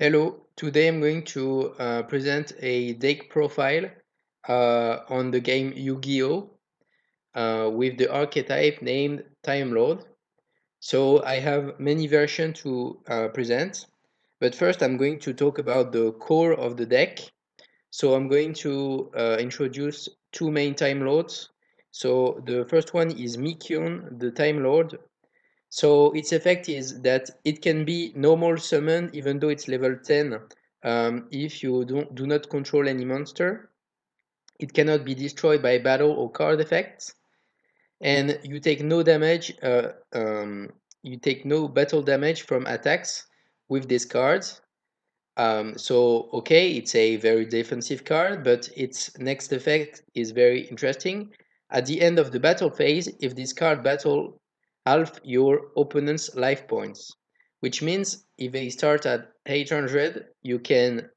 Hello, today I'm going to present a deck profile on the game Yu-Gi-Oh! With the archetype named Timelord. So I have many versions to present, but first I'm going to talk about the core of the deck. So I'm going to introduce two main Time Lords. So the first one is Michion, the Time Lord. So its effect is that it can be normal summon even though it's level 10 if you do not control any monster. It cannot be destroyed by battle or card effects. And you take no damage, you take no battle damage from attacks with this card. So, okay, it's a very defensive card, but its next effect is very interesting. At the end of the battle phase, if this card battle half your opponent's life points, which means if they start at 800, you can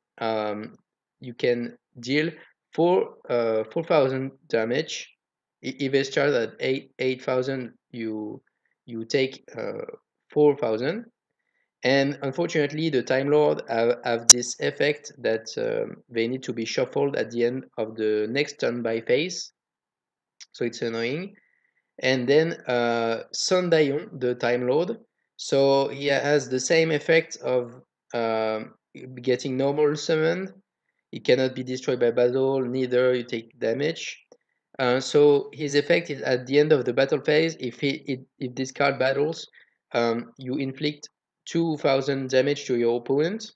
deal 4,000 damage. If they start at 8,000, you take 4,000. And unfortunately, the Time Lord have this effect that they need to be shuffled at the end of the next turn by phase. So it's annoying. And then Sandaion, the Time Lord. So he has the same effect of getting normal summoned. It cannot be destroyed by battle, neither you take damage. So his effect is at the end of the battle phase. If this card battles, you inflict 2,000 damage to your opponent.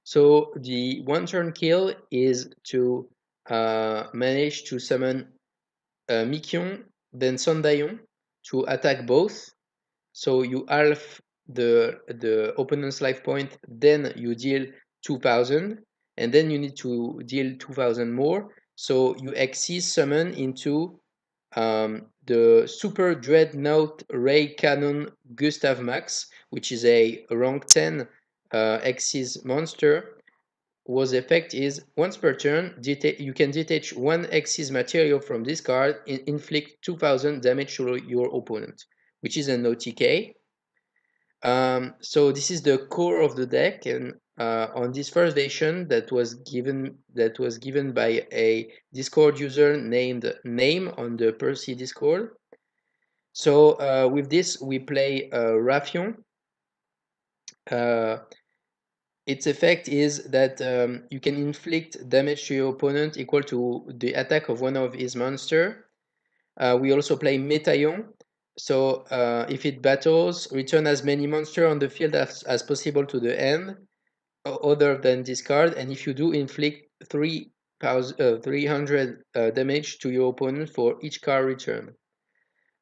So the one turn kill is to manage to summon Michion, then Sandaion to attack both. So you half the opponent's life point, then you deal 2,000, and then you need to deal 2,000 more. So you Xyz summon into the Super Dreadnought Ray Cannon Gustav Max, which is a rank 10 Xyz monster, whose effect is once per turn, you can detach one Xyz material from this card and inflict 2,000 damage to your opponent, which is an OTK. So this is the core of the deck, and on this first version that was given by a Discord user named Name on the Percy Discord. So with this we play Raffion. Its effect is that you can inflict damage to your opponent equal to the attack of one of his monster. We also play Metaion. So if it battles, return as many monsters on the field as possible to the end, other than this card. And if you do, inflict 300 damage to your opponent for each card return.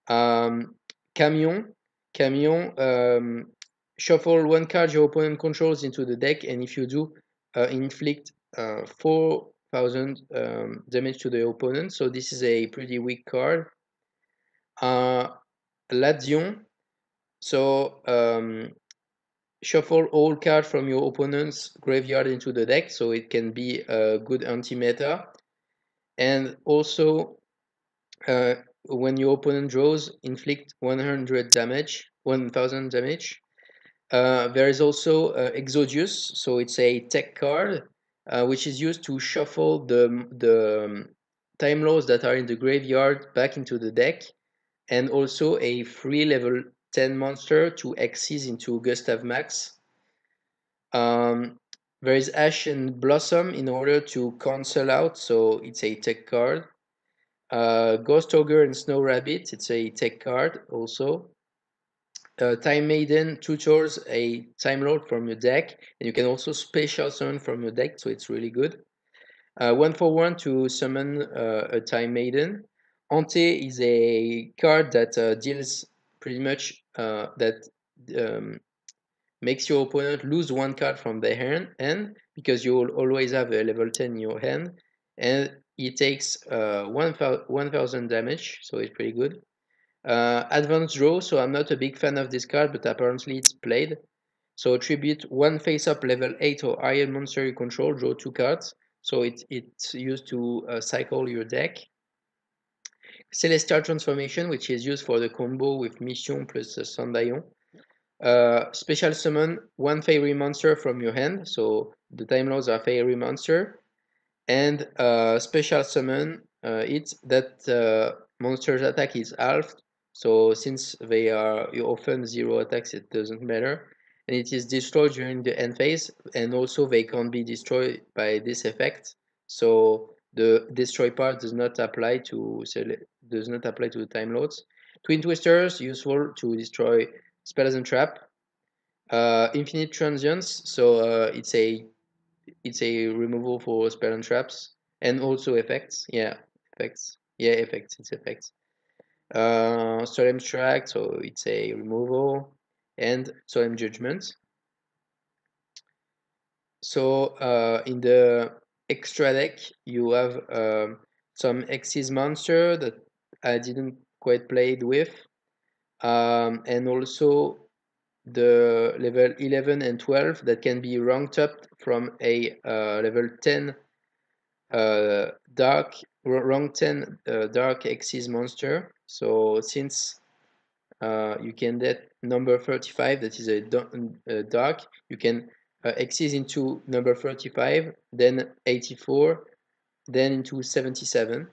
Camion. Shuffle one card your opponent controls into the deck, and if you do, inflict 4,000 damage to the opponent. So this is a pretty weak card. Ladion. So shuffle all cards from your opponent's graveyard into the deck, so it can be a good anti-meta. And also, when your opponent draws, inflict 100 damage, 1,000 damage. There is also Exodius, so it's a tech card, which is used to shuffle the Time Lords that are in the graveyard back into the deck, and also a free level 10 monster to Xyz into Gustav Max. There is Ash and Blossom in order to cancel out, so it's a tech card. Ghost Ogre and Snow Rabbit, it's a tech card also. Time Maiden tutors a Time Lord from your deck, and you can also special summon from your deck, so it's really good. 1 for 1 to summon a Time Maiden. Ante is a card that deals pretty much that makes your opponent lose one card from their hand because you will always have a level 10 in your hand, and it takes 1,000 damage, so it's pretty good. Advanced Draw, so I'm not a big fan of this card, but apparently it's played. So tribute one face-up level 8 or higher monster you control, draw 2 cards. So it's used to cycle your deck. Celestial Transformation, which is used for the combo with Michion plus Sandaion. Special summon one fairy monster from your hand, so the Time Lords are fairy monster, and special summon it that monster's attack is halved. So since they are you often zero attacks, it doesn't matter, and it is destroyed during the end phase, and also they can't be destroyed by this effect. So the destroy part does not apply to the Time Lords. Twin Twisters useful to destroy spells and trap. Infinite Transience, so it's a removal for spell and traps, and also effects. Yeah, effects. Yeah, effects. It's effects. Solemn Tract, so it's a removal, and Solemn Judgment. So in the extra deck, you have some Xyz monster that I didn't quite played with, and also the level 11 and 12 that can be ranked up from a level 10 rank 10 dark Xyz monster. So since you can get number 35, that is a dark, you can Xyz into number 35, then 84, then into 77,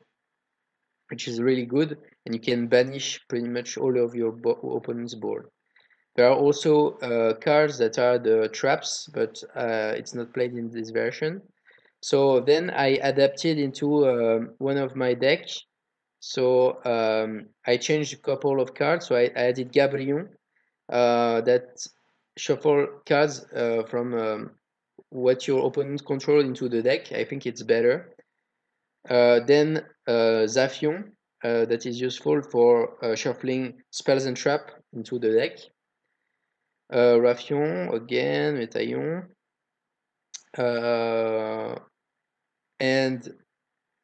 which is really good, and you can banish pretty much all of your opponent's board. There are also cards that are the traps, but it's not played in this version. So then I adapted into one of my deck. So I changed a couple of cards. So I added Gabrion that shuffle cards from what your opponent control into the deck. I think it's better. Then Zaphion that is useful for shuffling spells and trap into the deck. Raffion again, Métaillon. And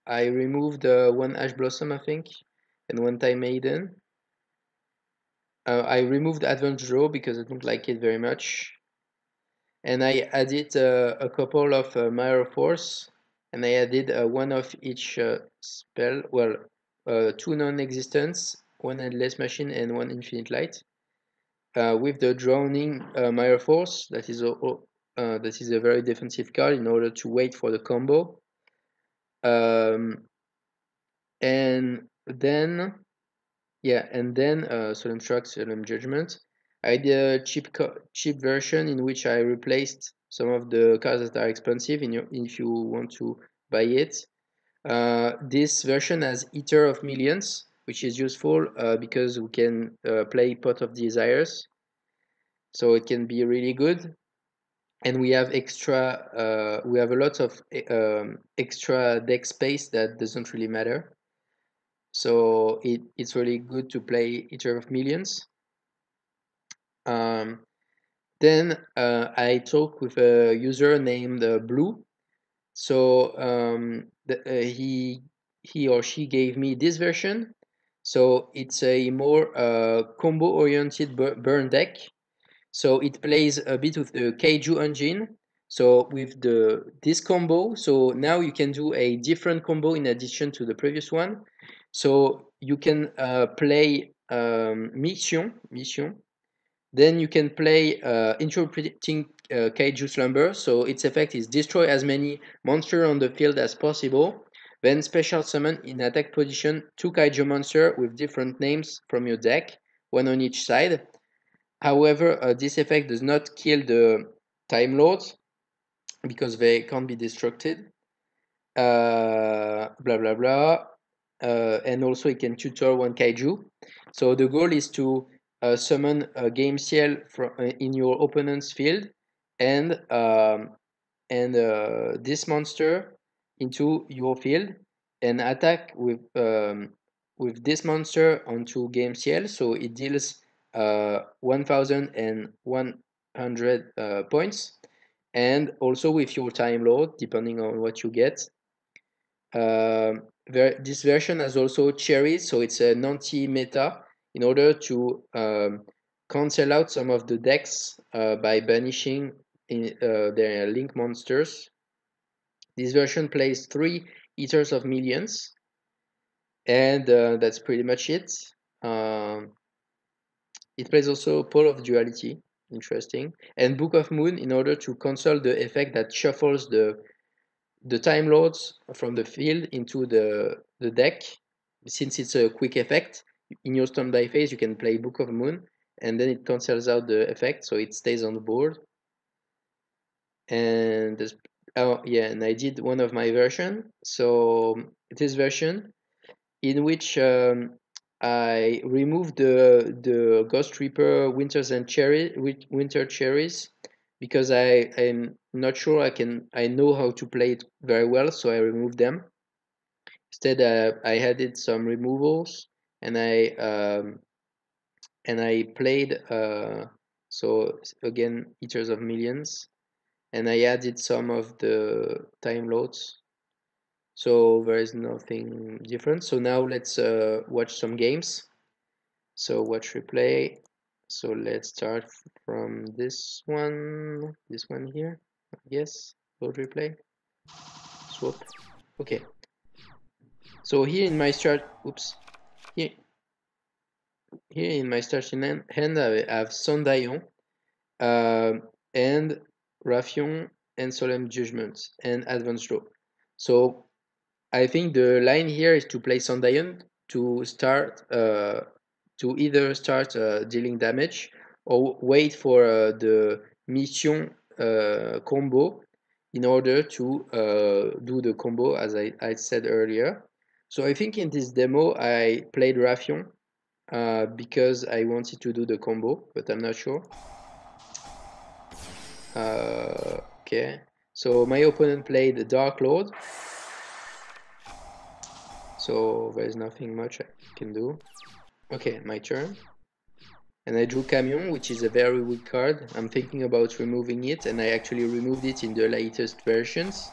I removed one Ash Blossom, I think, and one Time Maiden. I removed Advance Draw because I don't like it very much. And I added a couple of Mirror Force, and I added one of each spell. Well, two non-existence, one Endless Machine, and one Infinite Light. With the Drowning Mirror Force, that is a very defensive card in order to wait for the combo. And then Solemn Tract, Solemn Judgment. I did a cheap version in which I replaced some of the cards that are expensive if you want to buy it. This version has Eater of Millions, which is useful because we can play Pot of Desires, so it can be really good. And we have we have a lot of extra deck space that doesn't really matter. So it's really good to play Eater of Millions. Then I talked with a user named Blue. So he or she gave me this version. So it's a more combo-oriented burn deck. So it plays a bit with the Kaiju engine. So with this combo, so now you can do a different combo in addition to the previous one. So you can play Michion. Then you can play Interpreting Kaiju Slumber. So its effect is destroy as many monsters on the field as possible. Then special summon in attack position 2 Kaiju monsters with different names from your deck, one on each side. However, this effect does not kill the Time Lords because they can't be destructed. Blah blah blah. And also it can tutor one Kaiju. So the goal is to summon a game seal in your opponent's field and this monster into your field and attack with this monster onto game seal. So it deals 1,100 points, and also with your Time Lord, depending on what you get. This version has also cherries, so it's an anti-meta in order to cancel out some of the decks by banishing their link monsters. This version plays 3 Eaters of Millions, and that's pretty much it. It plays also Pole of Duality. interesting. And Book of Moon in order to cancel the effect that shuffles the Time Lords from the field into the deck. Since it's a quick effect, in your standby phase you can play Book of Moon, and then it cancels out the effect, so it stays on the board. And oh yeah, and I did one of my version. So this version in which I removed the Ghost Reaper Winter Cherries because I'm not sure I know how to play it very well, so I removed them. Instead, I added some removals, and I played so again Eaters of Millions, and I added some of the Time Lords. So there is nothing different. So now let's watch some games. So watch replay. So let's start from this one here. Yes, load replay. Swap. Okay. So here in my start, oops. Here, here in my starting hand, I have Sandaion, and Raffion, and Solemn Judgment, and Advanced Draw. So I think the line here is to play Sandaion to start to either start dealing damage or wait for the Michion combo in order to do the combo as I said earlier. So I think in this demo I played Raffion because I wanted to do the combo, but I'm not sure. Okay, so my opponent played the Dark Lord. So there's nothing much I can do. Okay, my turn. And I drew Camion, which is a very weak card. I'm thinking about removing it, and I actually removed it in the latest versions.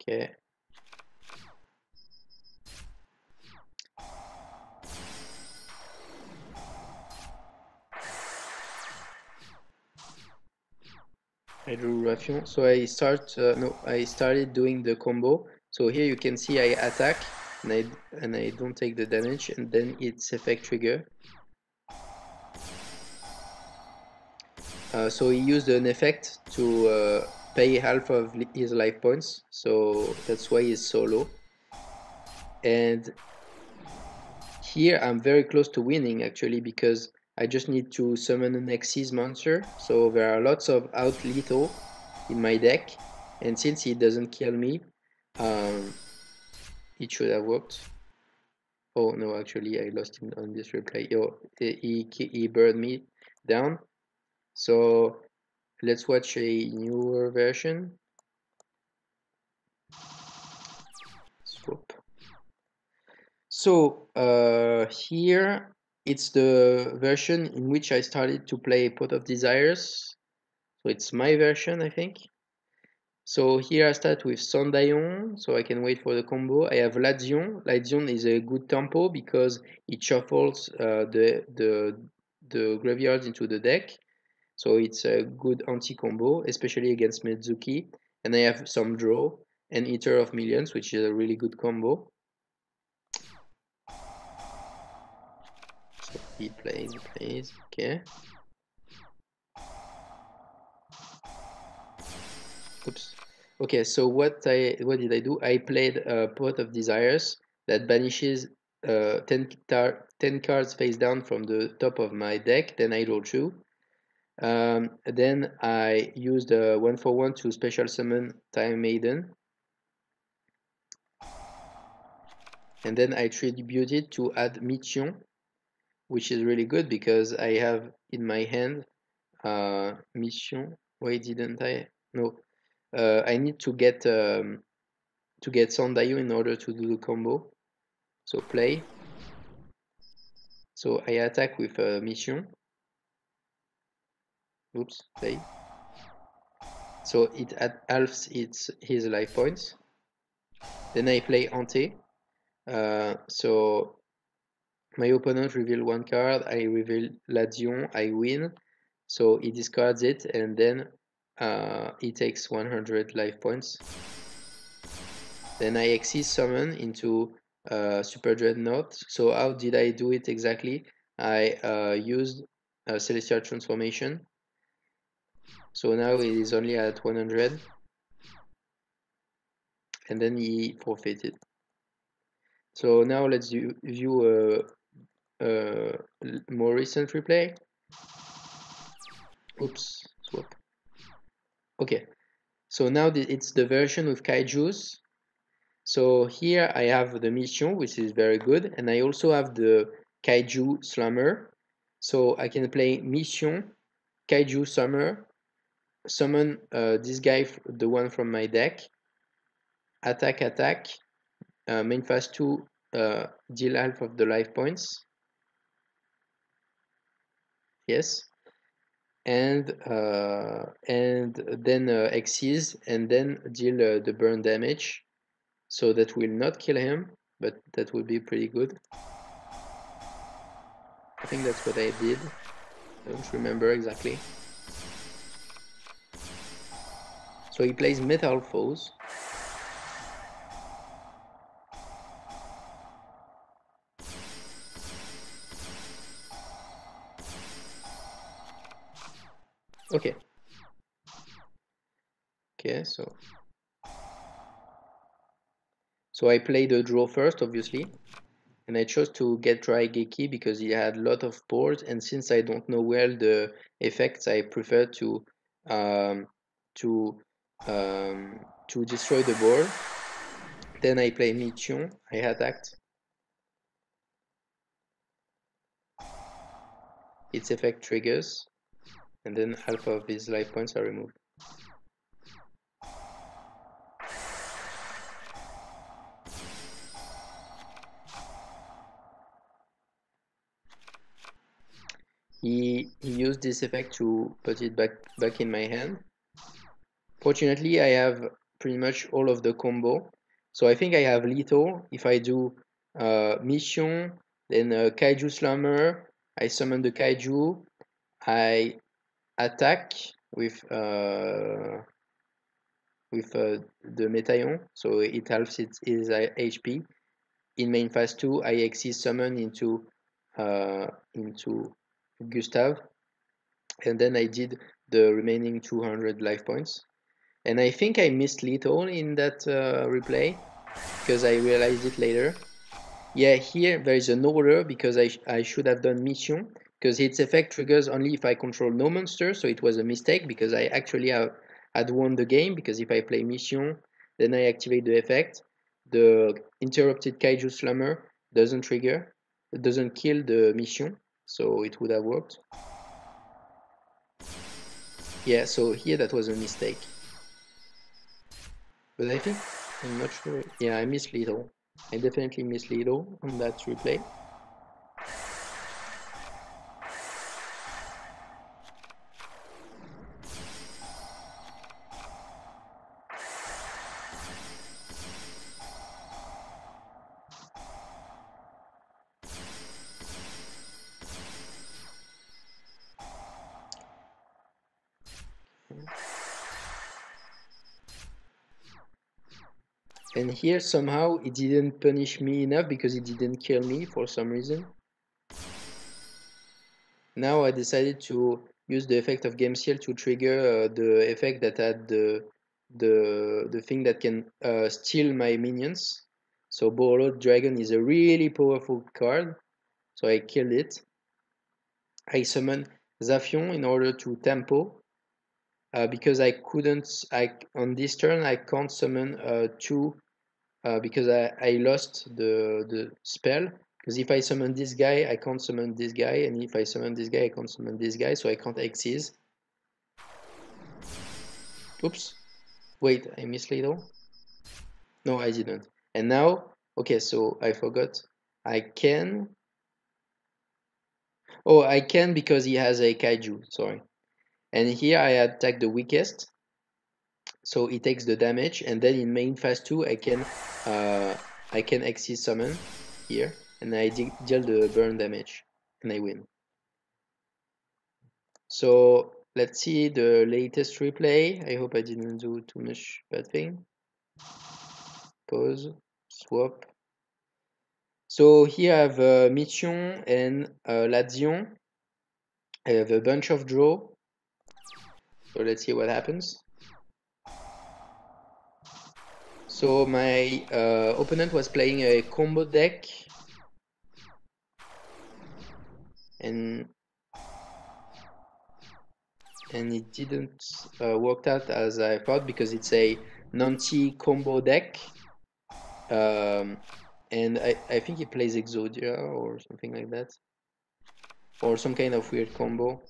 Okay. I drew Raffion. So I started doing the combo. So here you can see I attack, and I don't take the damage, and then it's effect trigger. So he used an effect to pay half of his life points, so that's why he's so low. And here I'm very close to winning actually because I just need to summon an Xyz monster, so there are lots of out lethal in my deck, and since he doesn't kill me, it should have worked. Oh no, actually I lost him on this replay. Oh, he burned me down. So let's watch a newer version. Swap. So here it's the version in which I started to play Pot of Desires. So it's my version, I think. So here I start with Sandaion, so I can wait for the combo. I have Ladion. Ladion is a good tempo because it shuffles the graveyards into the deck. So it's a good anti-combo, especially against Mizuki. And I have some draw and Eater of Millions, which is a really good combo. So he plays, okay. Oops. Okay, so what did I do? I played a Pot of Desires that banishes 10 cards face down from the top of my deck. Then I draw 2. Then I used a 1/1 to special summon Time Maiden. And then I tribute it to add Michion, which is really good because I have in my hand Michion. Why didn't I? No, I need to get Sandaion in order to do the combo. So play. So I attack with Michion. Oops, play. So it halves his life points. Then I play Ante. So my opponent reveal 1 card. I reveal Ladion. I win. So he discards it, and then he takes 100 life points. Then I exceed summon into Super Dreadnought. So how did I do it exactly? I used Celestial Transformation. So now it is only at 100, and then he forfeited. So now let's view a more recent replay. Oops, swap. Okay, so now it's the version with Kaijus. So here I have the Michion, which is very good, and I also have the Kaiju Slammer. So I can play Michion, Kaiju Slammer, summon this guy, the one from my deck, attack, main phase 2, deal half of the life points. Yes. And then Xyz, and then deal the burn damage. So that will not kill him, but that would be pretty good. I think that's what I did. I don't remember exactly. So he plays Metal Foes. Okay. Okay, so I play the draw first, obviously, and I chose to get Raigeki because he had a lot of boards, and since I don't know well the effects, I prefer um, to to destroy the board. Then I play Michion. I attacked. Its effect triggers, and then half of his life points are removed. He used this effect to put it back in my hand. Fortunately, I have pretty much all of the combo. So I think I have lethal. If I do Mission, then Kaiju Slammer, I summon the Kaiju, I attack with the Metayon, so it halves its HP. In main phase 2, I exceed summon into Gustav, and then I did the remaining 200 life points. And I think I missed lethal in that replay because I realized it later. Yeah, here there is an order because I should have done Mission because its effect triggers only if I control no monster, so it was a mistake because I actually had won the game, because if I play Mission, then I activate the effect. The interrupted Kaiju Slammer doesn't trigger, it doesn't kill the Mission, so it would have worked. Yeah, so here that was a mistake. But I think, I'm not sure. Yeah, I missed Lethal. I definitely missed Lethal on that replay. And here somehow it didn't punish me enough because it didn't kill me for some reason. Now I decided to use the effect of Game Seal to trigger the effect that had the thing that can steal my minions. So Borrowed Dragon is a really powerful card, so I killed it. I summoned Zaphion in order to tempo, because I couldn't, on this turn I can't summon two, because I lost the spell, because if I summon this guy I can't summon this guy, and if I summon this guy I can't summon this guy, so I can't exceed. Oops, wait, I misled all? No, I didn't. And now, okay, so I forgot. I can, oh, I can because he has a kaiju, sorry. And here I attack the weakest, so it takes the damage, and then in main phase 2 I can exceed summon here, and I deal the burn damage, and I win. So let's see the latest replay. I hope I didn't do too much bad thing. pause, swap. So here I have Michion and Sandaion. I have a bunch of draw. So let's see what happens. So my opponent was playing a combo deck, and it didn't work out as I thought, because it's a non-combo deck. And I think he plays Exodia or something like that, or some kind of weird combo,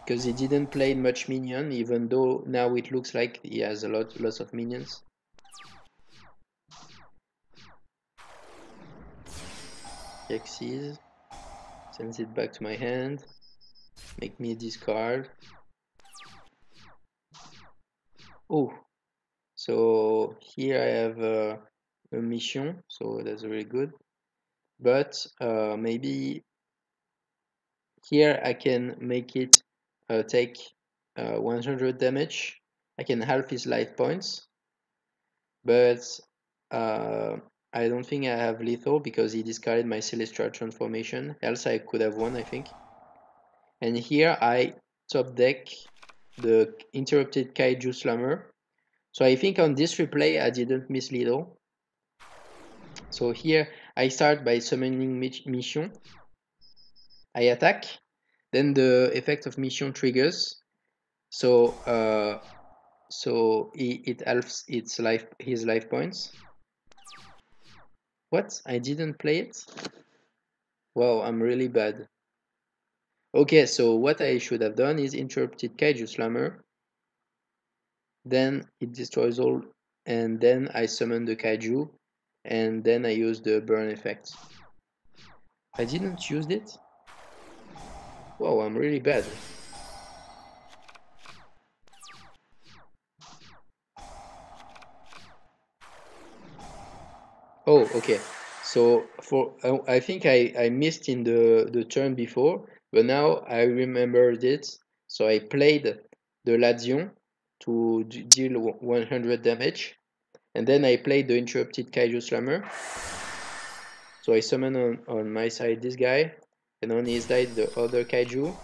because he didn't play much minion, even though now it looks like he has lots of minions. Xyz, sends it back to my hand, make me discard. Oh, so here I have a Michion, so that's really good. But maybe here I can make it take 100 damage. I can half his life points, but uh, I don't think I have lethal because he discarded my Celestial transformation. Else I could have won, I think. And here I top deck the interrupted Kaiju Slammer. So I think on this replay I didn't miss lethal. So here I start by summoning Michion. I attack, then the effect of Michion triggers. So it halves his life points. What? I didn't play it? Wow, I'm really bad. Okay, so what I should have done is interrupted Kaiju Slammer. Then it destroys all, and then I summon the Kaiju, and then I use the burn effect. I didn't use it? Wow, I'm really bad. Oh, okay. So for I think I missed in the turn before, but now I remembered it. So I played the Sandaion to deal 100 damage, and then I played the interrupted Kaiju Slammer. So I summon on my side this guy, and on his side the other Kaiju.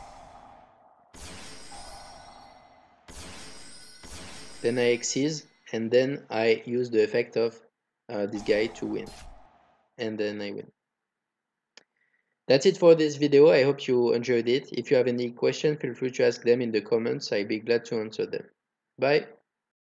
Then I Xyz, and then I use the effect of this guy to win, and then I win. That's it for this video. I hope you enjoyed it. If you have any questions, feel free to ask them in the comments. I'd be glad to answer them. Bye.